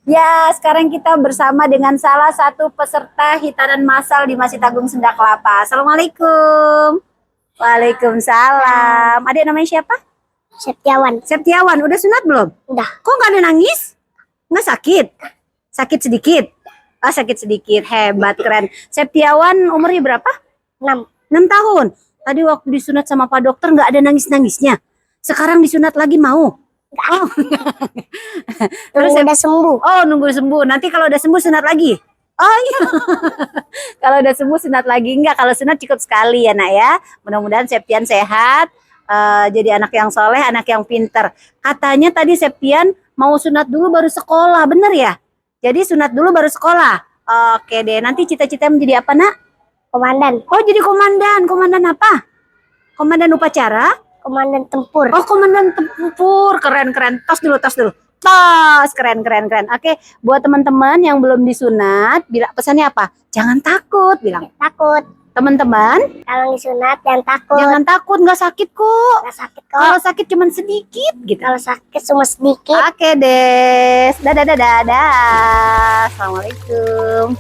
Ya, sekarang kita bersama dengan salah satu peserta hitanan massal di Masjid Agung Sunda Kelapa. Assalamualaikum. Waalaikumsalam. Adik namanya siapa? Setiawan. Septiawan. Udah sunat belum? Udah. Kok nggak ada nangis? Nggak sakit? Sakit sedikit? Oh, sakit sedikit. Hebat, keren. Septiawan umurnya berapa? 6. 6 tahun. Tadi waktu disunat sama Pak Dokter nggak ada nangis-nangisnya. Sekarang disunat lagi mau? Oh. Terus Udah sembuh. Oh, nunggu sembuh. Nanti kalau udah sembuh sunat lagi. Oh iya. Kalau udah sembuh sunat lagi enggak? Kalau sunat cukup sekali ya, Nak ya. Mudah-mudahan Septian sehat, jadi anak yang soleh, anak yang pinter. Katanya tadi Septian mau sunat dulu baru sekolah, bener ya? Jadi sunat dulu baru sekolah. Oke deh. Nanti cita-cita menjadi apa, Nak? Komandan. Oh, jadi komandan. Komandan apa? Komandan upacara? Komandan tempur. Oh, komandan tempur. Keren-keren. Tos dulu, tos dulu. Tos, keren. Oke, buat teman-teman yang belum disunat, bilang pesannya apa? Jangan takut, bilang. Takut. Teman-teman, Kalau disunat jangan takut. jangan takut, nggak sakit kok. Nggak sakit kok. Kalau sakit cuman sedikit gitu. Kalau sakit cuma sedikit. Oke deh. Dadah. Assalamualaikum.